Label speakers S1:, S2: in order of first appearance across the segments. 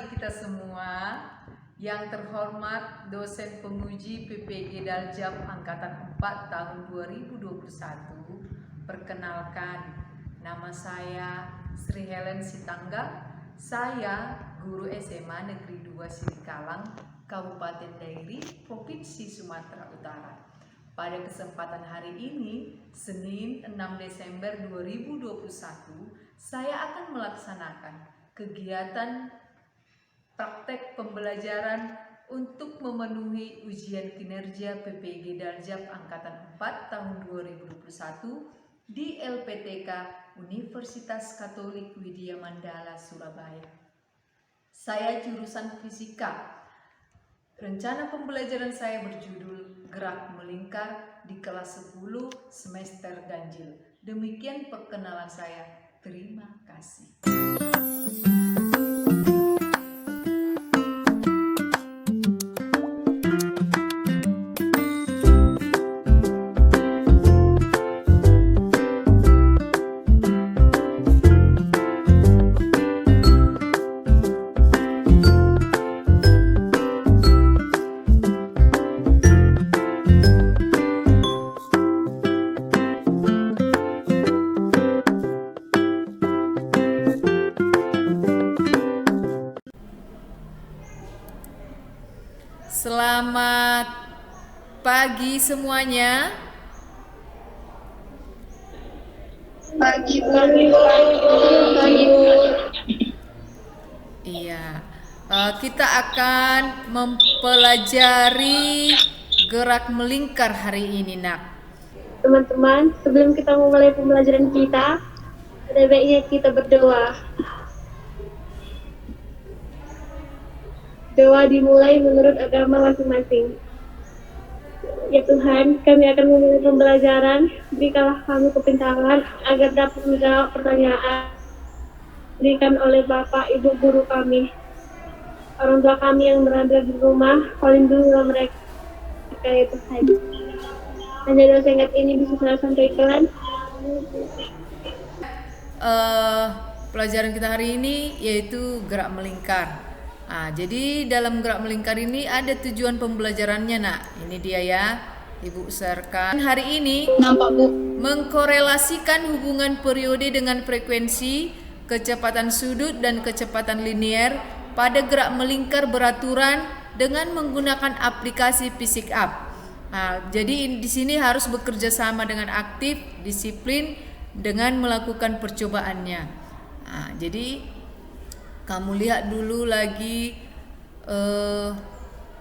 S1: bagi kita semua. Yang terhormat dosen penguji PPG Daljab Angkatan 4 tahun 2021. Perkenalkan, nama saya Sri Helen Sitangga. Saya guru SMA Negeri 2 Silikalang, Kabupaten Dairi, Provinsi Sumatera Utara. Pada kesempatan hari ini, Senin 6 Desember 2021, saya akan melaksanakan kegiatan praktek pembelajaran untuk memenuhi ujian kinerja PPG Daljab Angkatan 4 tahun 2021 di LPTK Universitas Katolik Widya Mandala, Surabaya. Saya jurusan Fisika. Rencana pembelajaran saya berjudul Gerak Melingkar di kelas 10 semester ganjil. Demikian perkenalan saya. Terima kasih. Selamat pagi semuanya.
S2: Pagi.
S1: Iya, kita akan mempelajari gerak melingkar hari ini, Nak.
S2: Teman-teman, sebelum kita memulai pembelajaran kita, ada baiknya kita berdoa. Doa dimulai menurut agama masing-masing. Ya Tuhan, kami akan memulai pembelajaran. Berikanlah kami kepintaran agar dapat menjawab pertanyaan diberikan oleh Bapak Ibu guru kami. Orang tua kami yang berada di rumah, lindungilah mereka ya Tuhan. Hanya doa singkat ini bisa saya sampaikan.
S1: Pelajaran kita hari ini yaitu gerak melingkar. Jadi dalam gerak melingkar ini ada tujuan pembelajarannya, Nak. Ini dia ya, Ibu serkan. Hari ini
S2: Nampak Bu.
S1: mengkorelasikan hubungan periode dengan frekuensi, kecepatan sudut dan kecepatan linier pada gerak melingkar beraturan dengan menggunakan aplikasi PhysicsUp. Jadi di sini harus bekerja sama dengan aktif, disiplin dengan melakukan percobaannya. Jadi kamu lihat dulu lagi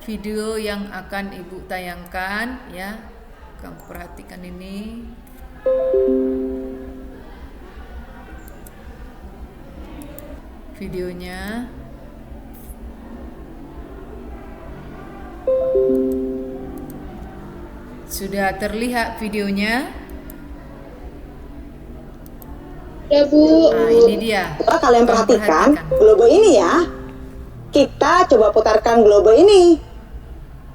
S1: video yang akan Ibu tayangkan ya. Kamu perhatikan ini. Videonya. Sudah terlihat videonya?
S2: Ya Bu.
S1: Ini dia.
S3: Coba kalian perhatikan globe ini ya. Kita coba putarkan globe ini.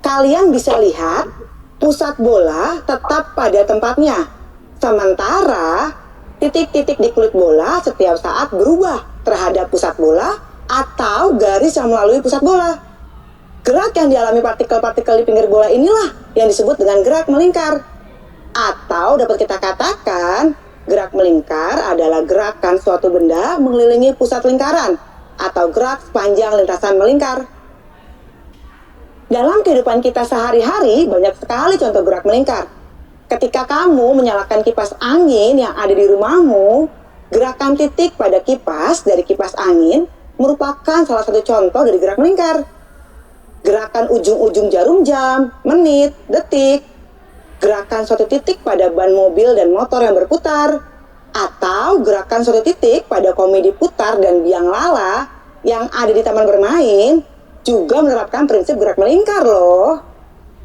S3: Kalian bisa lihat pusat bola tetap pada tempatnya. Sementara titik-titik di kulit bola setiap saat berubah terhadap pusat bola atau garis yang melalui pusat bola. Gerak yang dialami partikel-partikel di pinggir bola inilah yang disebut dengan gerak melingkar. Atau dapat kita katakan gerak melingkar adalah gerakan suatu benda mengelilingi pusat lingkaran atau gerak sepanjang lintasan melingkar. Dalam kehidupan kita sehari-hari banyak sekali contoh gerak melingkar. Ketika kamu menyalakan kipas angin yang ada di rumahmu, gerakan titik pada kipas dari kipas angin merupakan salah satu contoh dari gerak melingkar. Gerakan ujung-ujung jarum jam, menit, detik, gerakan suatu titik pada ban mobil dan motor yang berputar, atau gerakan suatu titik pada komedi putar dan biang lala yang ada di taman bermain juga menerapkan prinsip gerak melingkar loh.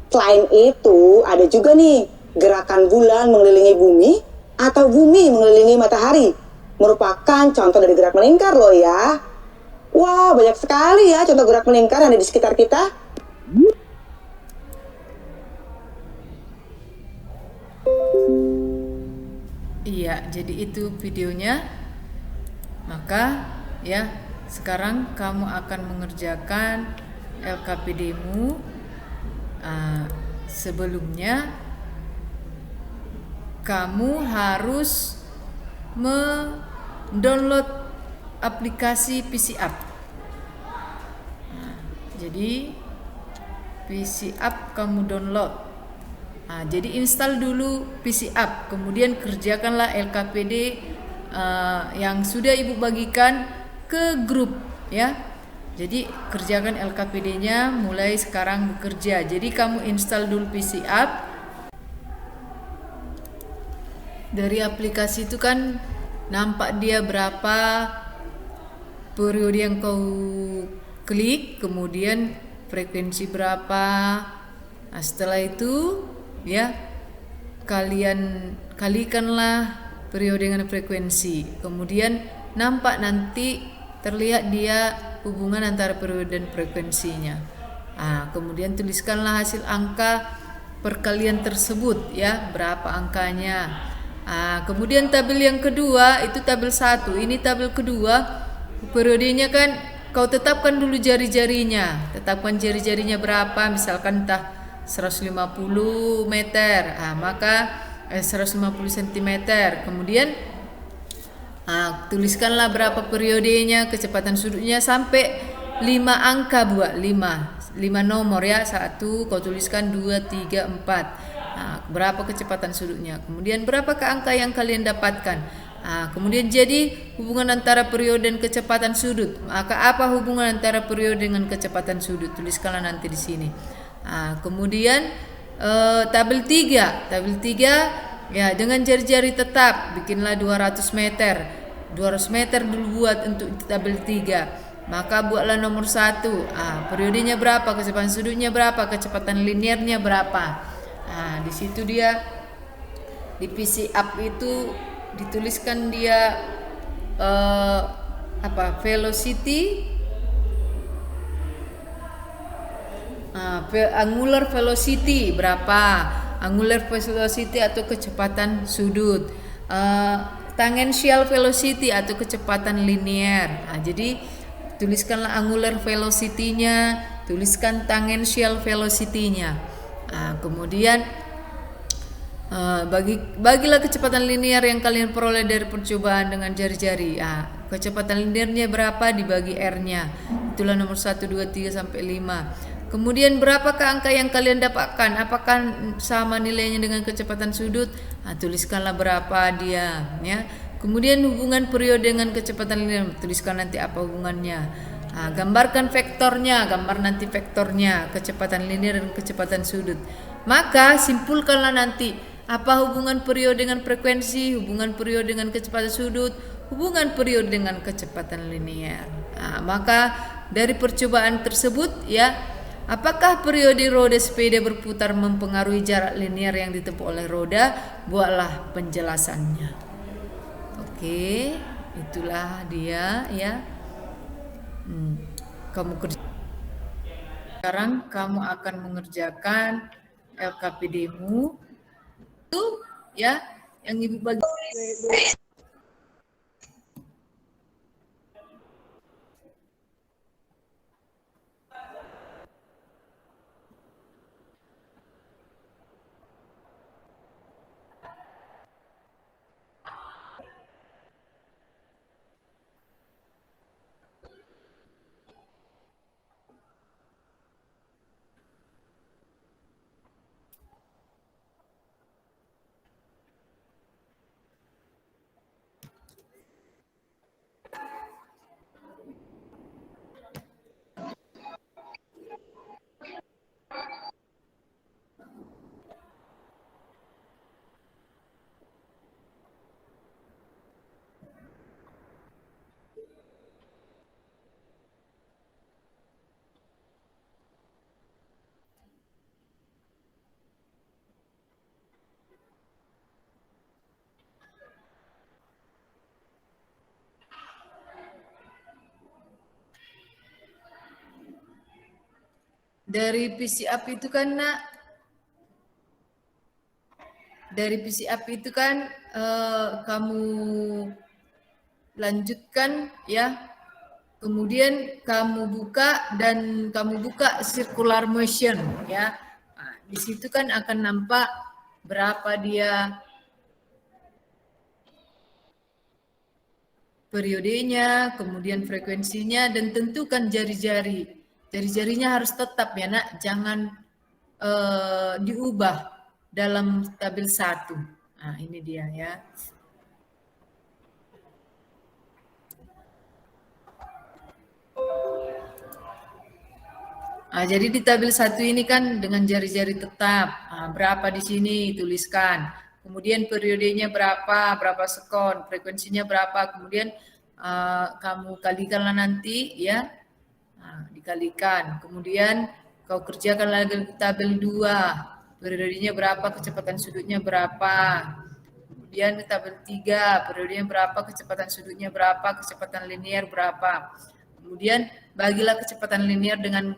S3: Selain itu, ada juga nih gerakan bulan mengelilingi bumi atau bumi mengelilingi matahari. Merupakan contoh dari gerak melingkar loh ya. Wah, banyak sekali ya contoh gerak melingkar yang ada di sekitar kita.
S1: Iya, jadi itu videonya. Maka ya sekarang kamu akan mengerjakan LKPD-mu. Sebelumnya kamu harus mendownload aplikasi PCApp. Jadi PCApp kamu download. Jadi install dulu PCApp, kemudian kerjakanlah LKPD yang sudah ibu bagikan ke grup ya. Jadi kerjakan LKPD-nya mulai sekarang bekerja. Jadi kamu install dulu PCApp. Dari aplikasi itu kan nampak dia berapa periode yang kau klik, kemudian frekuensi berapa. Setelah itu ya kalian kalikanlah periode dengan frekuensi. Kemudian nampak nanti terlihat dia hubungan antara periode dan frekuensinya. Kemudian tuliskanlah hasil angka perkalian tersebut ya, berapa angkanya. Kemudian tabel yang kedua itu tabel 1. Ini tabel kedua, periodenya kan kau tetapkan dulu jari-jarinya. Tetapkan jari-jarinya berapa, misalkan entah 150 meter, maka 150 cm. Kemudian tuliskanlah berapa periodenya, kecepatan sudutnya sampai 5 angka buat 5 nomor ya. 1 kau tuliskan, 2, 3, 4. Berapa kecepatan sudutnya, kemudian berapa angka yang kalian dapatkan. Kemudian jadi hubungan antara periode dan kecepatan sudut. Maka apa hubungan antara periode dengan kecepatan sudut? Tuliskanlah nanti di sini. Kemudian tabel 3 ya, dengan jari-jari tetap bikinlah 200 meter. 200 meter dulu buat untuk tabel 3. Maka buatlah nomor 1. Periodenya berapa, kecepatan sudutnya berapa, kecepatan linearnya berapa. Di situ dia di PCApp itu dituliskan dia velocity, angular velocity berapa, angular velocity atau kecepatan sudut, tangential velocity atau kecepatan linear. Jadi tuliskanlah angular velocity-nya, tuliskan tangential velocity-nya. Kemudian bagilah kecepatan linear yang kalian peroleh dari percobaan dengan jari-jari. Kecepatan linearnya berapa dibagi R-nya. Itulah nomor 1, 2, 3 sampai 5. Kemudian berapakah angka yang kalian dapatkan? Apakah sama nilainya dengan kecepatan sudut? Tuliskanlah berapa dia ya. Kemudian hubungan periode dengan kecepatan linear, tuliskan nanti apa hubungannya. Gambarkan vektornya, gambar nanti vektornya, kecepatan linear dan kecepatan sudut. Maka simpulkanlah nanti apa hubungan periode dengan frekuensi, hubungan periode dengan kecepatan sudut, hubungan periode dengan kecepatan linear. Maka dari percobaan tersebut ya, apakah periode roda sepeda berputar mempengaruhi jarak linear yang ditempuh oleh roda? Buatlah penjelasannya. Oke, itulah dia ya. Kamu kerja. Sekarang kamu akan mengerjakan LKPD-mu itu ya, yang ibu bagi. Dari PCApp itu kan nak, dari PCApp itu kan kamu lanjutkan ya Kemudian kamu buka circular motion ya. Nah, di situ kan akan nampak berapa dia periodenya, kemudian frekuensinya, dan tentukan jari-jari. Jari-jarinya harus tetap ya nak, jangan diubah dalam tabel 1. Nah, ini dia ya. Nah, jadi di tabel 1 ini kan dengan jari-jari tetap. Nah, berapa di sini tuliskan. Kemudian periodenya berapa sekon, frekuensinya berapa. Kemudian kamu kalikanlah nanti ya. Nah, dikalikan. Kemudian kau kerjakan lagi tabel 2. Periodenya berapa, kecepatan sudutnya berapa. Kemudian tabel 3, periodenya berapa, kecepatan sudutnya berapa, kecepatan linier berapa. Kemudian bagilah kecepatan linier dengan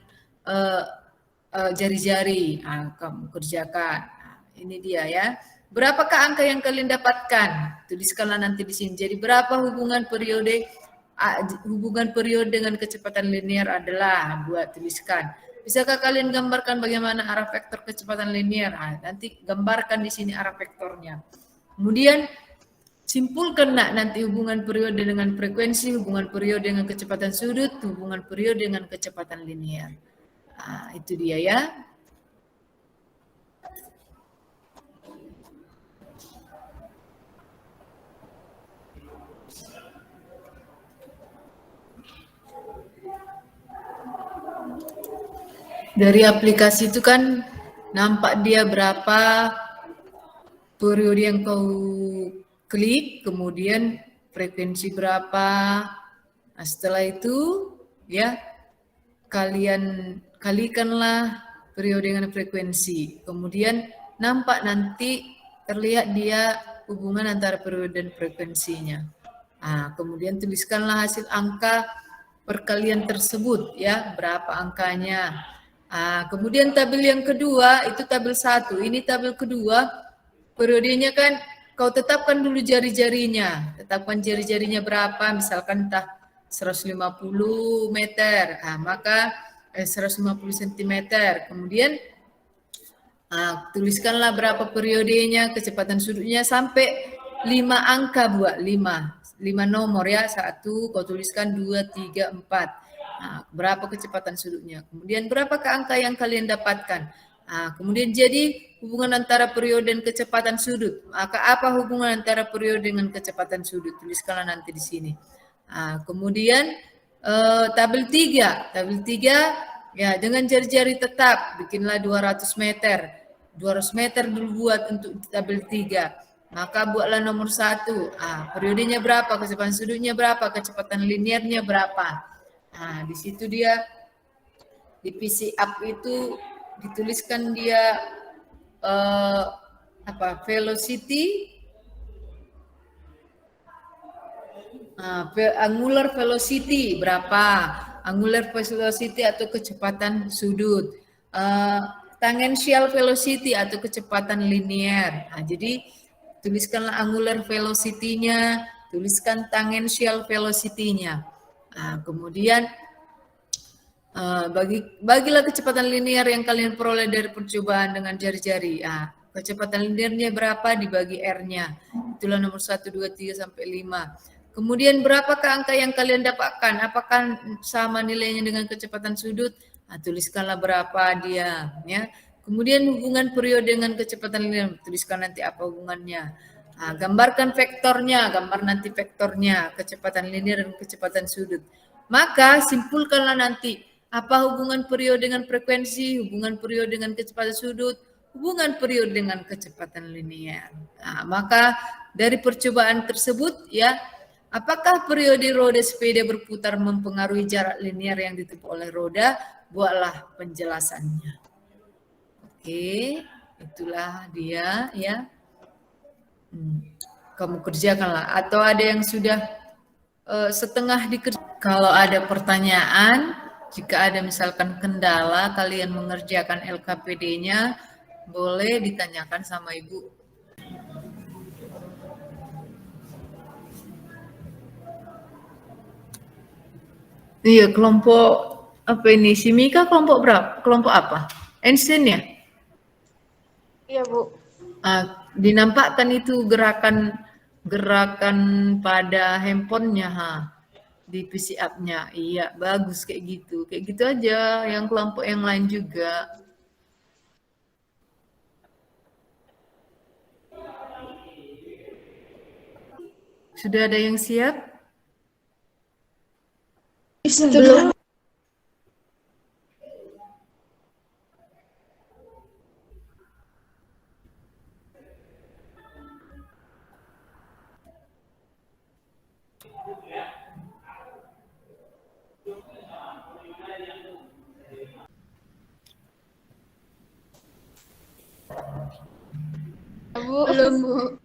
S1: jari-jari. Kamu kerjakan. Ini dia ya. Berapakah angka yang kalian dapatkan? Tuliskanlah nanti di sini. Jadi berapa hubungan periode dengan kecepatan linier adalah, buat tuliskan. Bisakah kalian gambarkan bagaimana arah vektor kecepatan linier? Nanti gambarkan di sini arah vektornya. Kemudian simpulkan nanti hubungan periode dengan frekuensi, hubungan periode dengan kecepatan sudut, hubungan periode dengan kecepatan linier. Itu dia ya. Dari aplikasi itu kan nampak dia berapa periode yang kau klik, kemudian frekuensi berapa. Nah, setelah itu ya kalian kalikanlah periode dengan frekuensi. Kemudian nampak nanti terlihat dia hubungan antara periode dan frekuensinya. Kemudian tuliskanlah hasil angka perkalian tersebut ya, berapa angkanya. Kemudian tabel yang kedua itu tabel 1. Ini tabel kedua, periodenya kan kau tetapkan dulu jari-jarinya. Tetapkan jari-jarinya berapa, misalkan entah 150 meter, maka 150 cm. Kemudian tuliskanlah berapa periodenya, kecepatan sudutnya sampai 5 angka, buat 5 nomor ya. 1 kau tuliskan, 2, 3, 4. Berapa kecepatan sudutnya. Kemudian berapakah angka yang kalian dapatkan. Kemudian jadi hubungan antara periode dan kecepatan sudut. Maka apa hubungan antara periode dengan kecepatan sudut? Tuliskanlah nanti di sini. Kemudian tabel 3. Tabel 3 ya, dengan jari-jari tetap bikinlah 200 meter. 200 meter dulu buat untuk tabel 3. Maka buatlah nomor 1. Periodenya berapa, kecepatan sudutnya berapa, kecepatan liniernya berapa. Di situ dia di PC up itu dituliskan dia velocity, angular velocity berapa, angular velocity atau kecepatan sudut, tangential velocity atau kecepatan linier. Jadi tuliskanlah angular velocity-nya, tuliskan tangential velocity-nya. Kemudian bagilah kecepatan linear yang kalian peroleh dari percobaan dengan jari-jari. Kecepatan linearnya berapa dibagi R-nya. Itulah nomor 1, 2, 3, sampai 5. Kemudian berapakah angka yang kalian dapatkan? Apakah sama nilainya dengan kecepatan sudut? Tuliskanlah berapa dia. Ya. Kemudian hubungan periode dengan kecepatan linear. Tuliskan nanti apa hubungannya. Gambarkan vektornya, gambar nanti vektornya, kecepatan linear dan kecepatan sudut. Maka simpulkanlah nanti apa hubungan periode dengan frekuensi, hubungan periode dengan kecepatan sudut, hubungan periode dengan kecepatan linear. Maka dari percobaan tersebut ya, apakah periode roda sepeda berputar mempengaruhi jarak linear yang ditempuh oleh roda? Buatlah penjelasannya. Oke, itulah dia ya. Kamu kerjakanlah, atau ada yang sudah setengah dikerjakan. Kalau ada pertanyaan, jika ada misalkan kendala kalian mengerjakan LKPD-nya, boleh ditanyakan sama Ibu. Iya, kelompok apa ini? Si Mika kelompok berapa? Kelompok apa? Einstein ya?
S2: Iya, Bu.
S1: Dinampakkan itu gerakan pada handphonenya, di PC up-nya. Iya, bagus kayak gitu. Kayak gitu aja, yang kelompok yang lain juga. Sudah ada yang siap?
S2: Belum. Belum, Bu.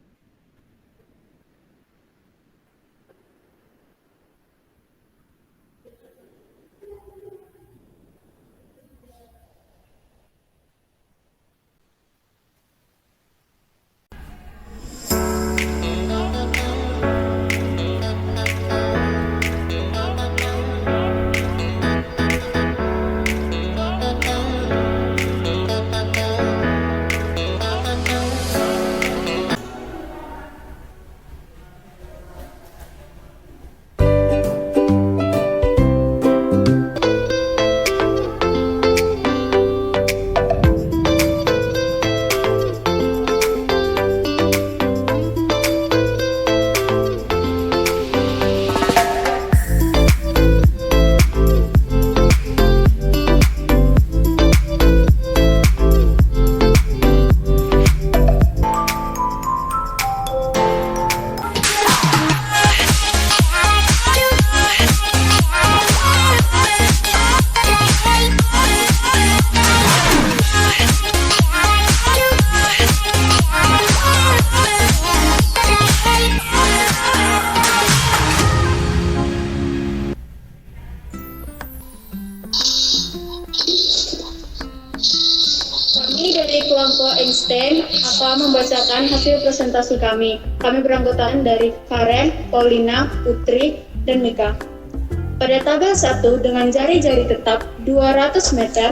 S2: Kami dari kelompok Einstein akan membacakan hasil presentasi kami. Kami beranggotakan dari Karen, Paulina, Putri, dan Mika. Pada tabel 1 dengan jari-jari tetap 200 meter,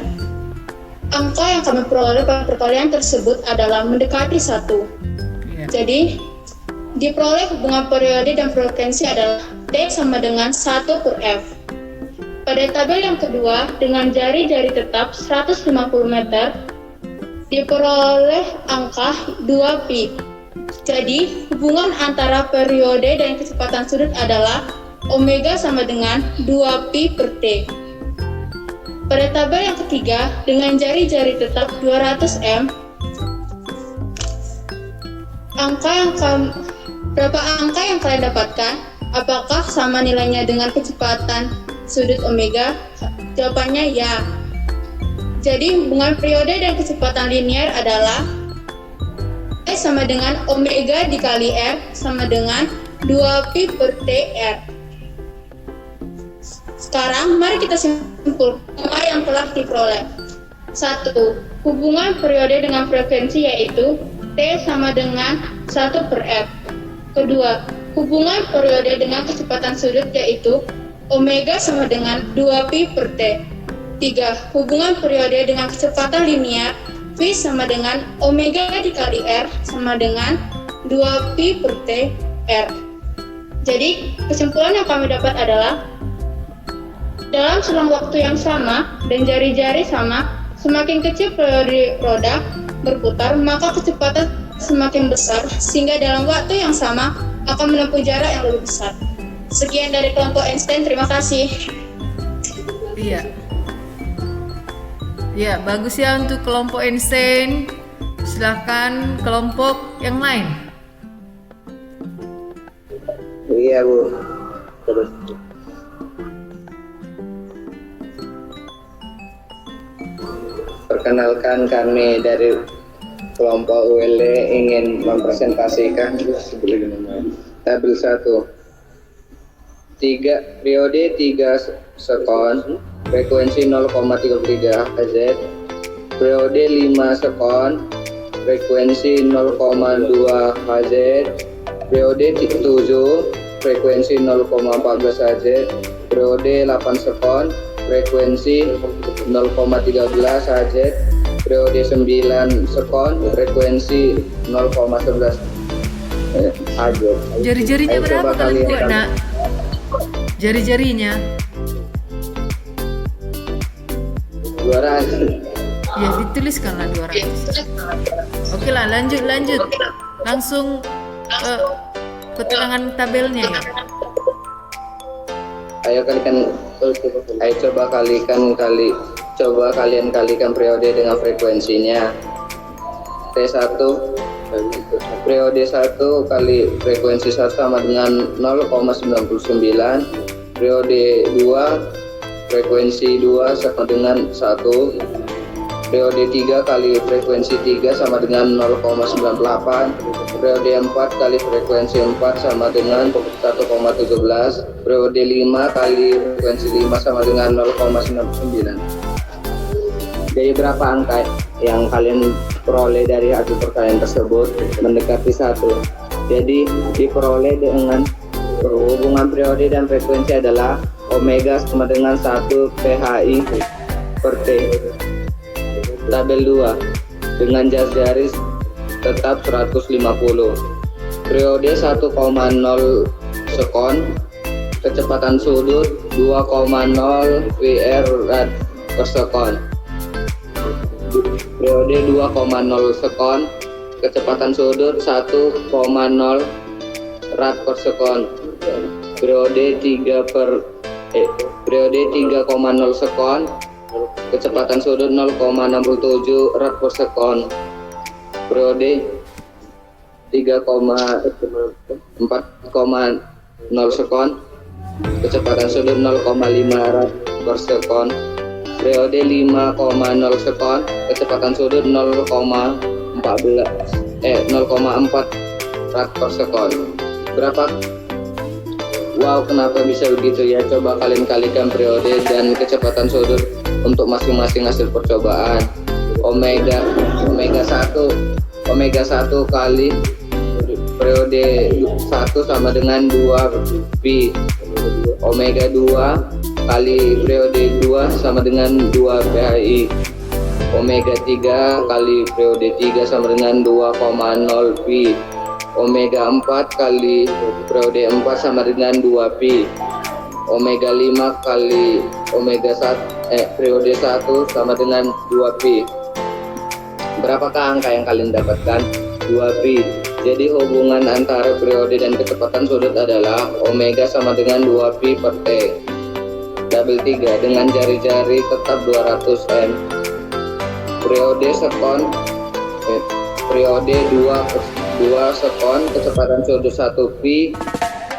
S2: angka yang kami peroleh pada perkalian tersebut adalah mendekati 1. Jadi, diperoleh hubungan periode dan frekuensi adalah T sama dengan 1 per F. Pada tabel yang kedua, dengan jari-jari tetap 150 meter, diperoleh angka 2pi. Jadi, hubungan antara periode dan kecepatan sudut adalah omega sama dengan 2pi per T. Pada tabel yang ketiga, dengan jari-jari tetap 200 m, berapa angka yang kalian dapatkan? Apakah sama nilainya dengan kecepatan sudut omega? Jawabannya ya. Jadi hubungan periode dan kecepatan linear adalah T sama dengan omega dikali R sama dengan 2pi per T R. Sekarang mari kita simpulkan apa yang telah diperoleh. 1. Hubungan periode dengan frekuensi yaitu T sama dengan 1 per F. Kedua, hubungan periode dengan kecepatan sudut yaitu omega sama dengan 2pi per T. 3. Hubungan periode dengan kecepatan linear V sama dengan omega dikali R sama dengan 2pi per T R. Jadi, kesimpulan yang kami dapat adalah dalam selang waktu yang sama dan jari-jari sama, semakin kecil periode roda berputar, maka kecepatan semakin besar, sehingga dalam waktu yang sama akan menempuh jarak yang lebih besar. Sekian dari kelompok Einstein, terima kasih.
S1: Iya. Ya, bagus ya untuk kelompok Einstein. Silahkan kelompok yang lain.
S4: Iya, Bu. Terus. Perkenalkan, kami dari kelompok ULD ingin mempresentasikan tabel 1. Periode 3 sekon, frekuensi 0,33 Hz. Periode 5 sekon, frekuensi 0,2 Hz. Periode 7, frekuensi 0,14 Hz, periode 8 sekon, frekuensi 0,13 Hz, periode 9 sekon, frekuensi 0,11 Hz.
S1: Jari-jarinya
S4: Ayo
S1: berapa
S4: coba
S1: kalian buat,
S4: kalian.
S1: Nak? Jari-jarinya.
S4: 200.
S1: Ya, dituliskanlah 200. Oke lah, lanjut. Langsung keterangan tabelnya ya.
S4: Ayo coba kalian kalikan periode dengan frekuensinya. T1 periode 1 kali frekuensi 1 sama dengan 0,99. Periode 2 frekuensi 2 sama dengan 1. Periode 3 kali frekuensi 3 sama dengan 0,98. Periode 4 kali frekuensi 4 sama dengan 1,17. Periode 5 kali frekuensi 5 sama dengan 0,99. Jadi berapa angka yang kalian peroleh dari hasil perkalian tersebut? Mendekati 1. Jadi diperoleh dengan hubungan periode dan frekuensi adalah omega sama dengan 1 PHI per T. Tabel 2 dengan jari tetap 150. Periode 1,0 sekon, kecepatan sudut 2,0 VR rad per sekon. Periode 2,0 sekon, kecepatan sudut 1,0 rad per sekon. Periode 3,0 sekon, kecepatan sudut 0,67 rad per sekon. Periode 3,4,0 sekon, kecepatan sudut 0,5 rad per sekon. Periode 5,0 sekon, kecepatan sudut 0,4 rad per sekon. Berapa? Wow, kenapa bisa begitu ya? Coba kalian kalikan periode dan kecepatan sudut untuk masing-masing hasil percobaan. Omega 1 kali periode 1 sama dengan 2 pi. Omega 2 kali periode 2 sama dengan 2 PHI. Omega 3 kali periode 3 sama dengan 2,0 pi. Omega 4 kali periode 4 sama dengan 2 pi. Omega 5 kali omega 1 periode 1 sama dengan 2 pi. Berapakah angka yang kalian dapatkan? 2 pi. Jadi hubungan antara periode dan kecepatan sudut adalah omega sama dengan 2 pi per T. Tabel 3 dengan jari-jari tetap 200 M. Periode sekon, periode 2 sekon, kecepatan sudut 1 pi,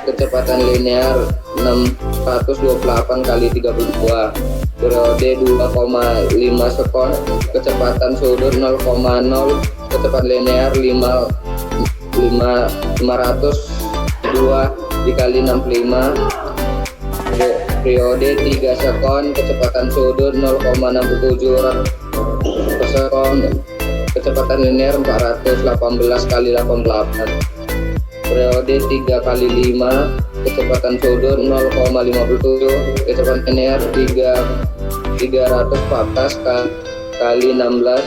S4: kecepatan linear 628 kali 32. Periode 2,5 sekon, kecepatan sudut 0,0, kecepatan linear 502 dikali 65. Periode 3 sekon, kecepatan sudut 0,67 rad per sekon, kecepatan linear 418 kali 88. Periode 3 kali 5, kecepatan sudut 0,57, kecepatan linear 314 kali 16.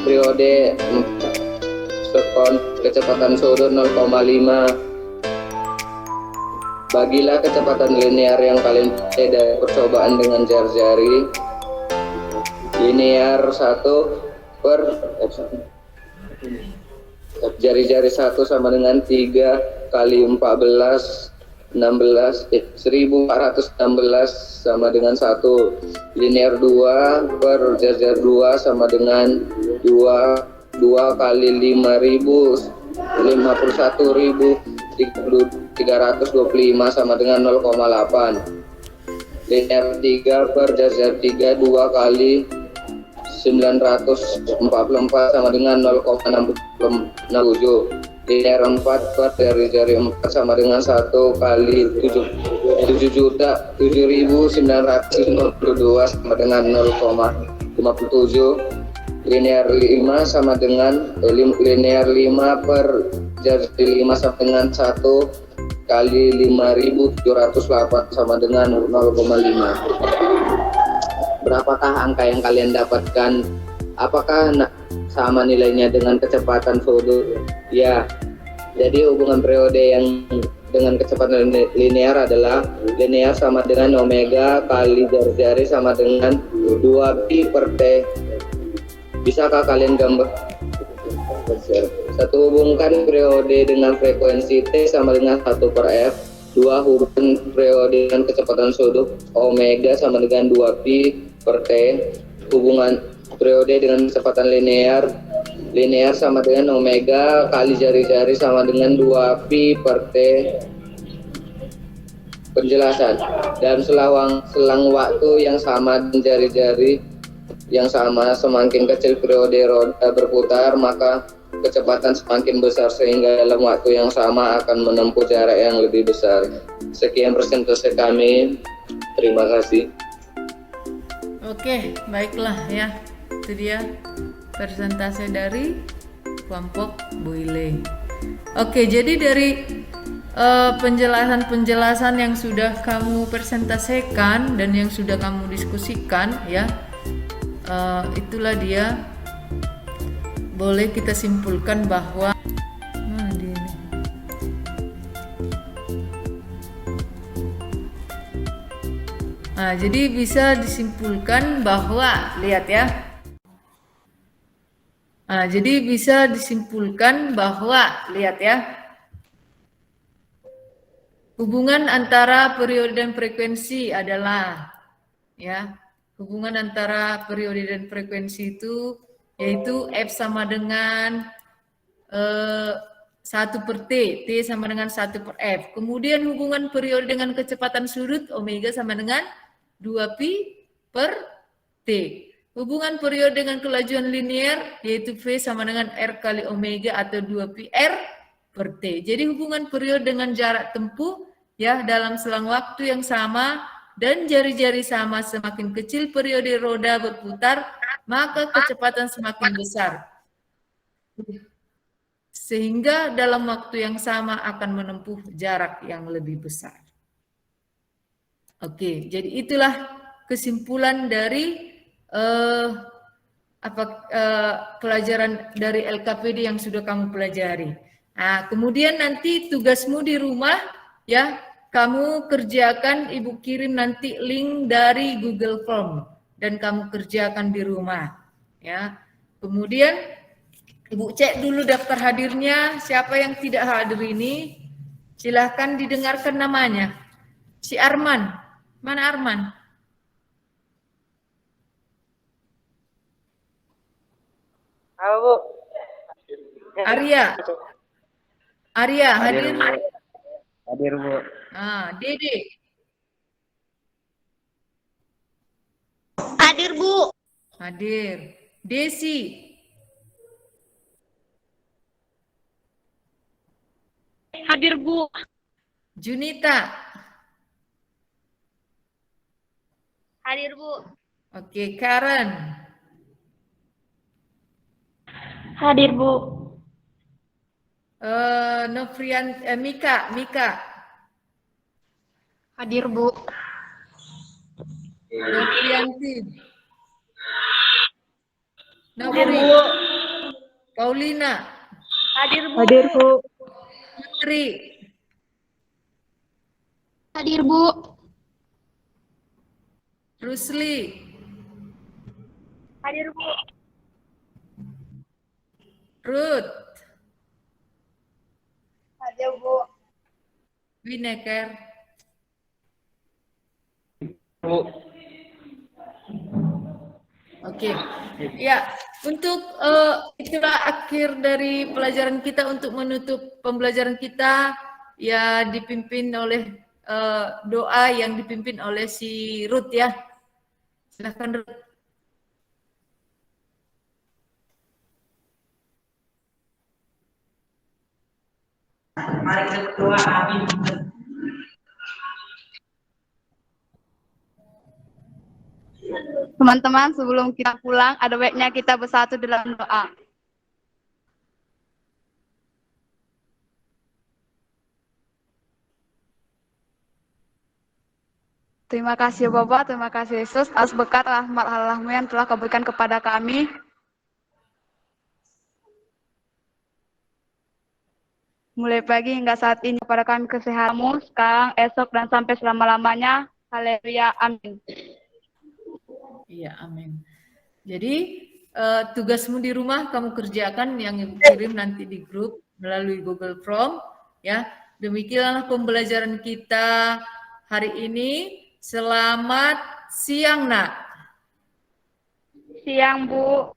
S4: Periode 4 sekon, kecepatan sudut 0,5. Bagilah kecepatan linear yang kalian dari percobaan dengan jari-jari. Linear 1 per jari-jari 1 sama dengan 3 kali 14 1416 sama dengan 1. Linear 2 per jari-jari 2 sama dengan 2 kali 51.325 sama dengan 0,8. Linear 3 per jari-jari 3 2 kali 944 sama dengan 0,67. Linear 4 per jari-jari 4 sama dengan 1 kali 7.952 sama dengan 0,57. Linear 5 sama dengan linear 5 per jari 5 sama dengan 1 kali 5.708 sama dengan 0,5. Berapakah angka yang kalian dapatkan? Apakah sama nilainya dengan kecepatan sudut? Ya, jadi hubungan periode yang dengan kecepatan linear adalah linear sama dengan omega kali jari-jari sama dengan 2pi per t. Bisakah kalian gambar? Satu, hubungkan periode dengan frekuensi t sama dengan 1 per f. 2, hubungan periode dengan kecepatan sudut omega sama dengan 2pi per t. Hubungan periode dengan kecepatan linear sama dengan omega kali jari-jari sama dengan 2pi per t. Penjelasan. Dalam selang waktu yang sama dan jari-jari yang sama, semakin kecil periode roda berputar, maka kecepatan semakin besar sehingga dalam waktu yang sama akan menempuh jarak yang lebih besar. Sekian presentasi kami. Terima kasih.
S1: Oke, baiklah ya. Itu dia presentase dari kelompok Boyle. Oke, jadi dari penjelasan-penjelasan yang sudah kamu presentasikan dan yang sudah kamu diskusikan ya, itulah dia, boleh kita simpulkan bahwa jadi bisa disimpulkan bahwa, lihat ya, jadi bisa disimpulkan bahwa, lihat ya, hubungan antara periode dan frekuensi adalah, ya, hubungan antara periode dan frekuensi itu yaitu F sama dengan 1 per T, T sama dengan 1 per F. Kemudian hubungan periode dengan kecepatan sudut omega sama dengan 2pi per T. Hubungan periode dengan kelajuan linear yaitu V sama dengan R kali omega atau 2pi R per T. Jadi hubungan periode dengan jarak tempuh ya dalam selang waktu yang sama dan jari-jari sama, semakin kecil periode roda berputar, maka kecepatan semakin besar. Sehingga dalam waktu yang sama akan menempuh jarak yang lebih besar. Oke, jadi itulah kesimpulan dari pelajaran dari LKPD yang sudah kamu pelajari. Nah, kemudian nanti tugasmu di rumah ya, kamu kerjakan, Ibu kirim nanti link dari Google Form dan kamu kerjakan di rumah ya. Kemudian Ibu cek dulu daftar hadirnya, siapa yang tidak hadir ini silahkan didengarkan namanya. Si Arman, mana Arman?
S5: Halo Bu.
S1: Arya hadir.
S5: Hadir Bu.
S1: Dede.
S6: Hadir Bu.
S1: Hadir. Desi.
S6: Hadir Bu.
S1: Junita.
S6: Hadir Bu.
S1: Oke, Karen.
S6: Hadir Bu.
S1: Mika.
S6: Hadir Bu.
S1: Nofrianti.
S6: Hadir
S1: Nofri.
S6: Bu.
S1: Paulina.
S6: Hadir Bu.
S5: Hadir Bu.
S1: Putri.
S6: Hadir Bu.
S1: Rusli.
S6: Hadir Bu.
S1: Ruth.
S6: Hadir Bu.
S1: Wineker.
S5: Bu.
S1: Oke, ya, untuk itulah akhir dari pelajaran kita. Untuk menutup pembelajaran kita ya dipimpin oleh doa yang dipimpin oleh si Ruth ya. Silakan Ruth.
S7: Mari kita berdoa, amin.
S6: Teman-teman, sebelum kita pulang, ada baiknya kita bersatu dalam doa. Terima kasih Bapak, terima kasih Yesus atas berkat rahmat Allah-Mu yang telah Kau berikan kepada kami. Mulai pagi hingga saat ini kepada kami kesehatan-Mu, sekarang, esok, dan sampai selama-lamanya. Haleluya, amin.
S1: Iya, amin. Jadi tugasmu di rumah kamu kerjakan yang kirim nanti di grup melalui Google Form ya. Demikianlah pembelajaran kita hari ini. Selamat siang, Nak.
S6: Siang, Bu.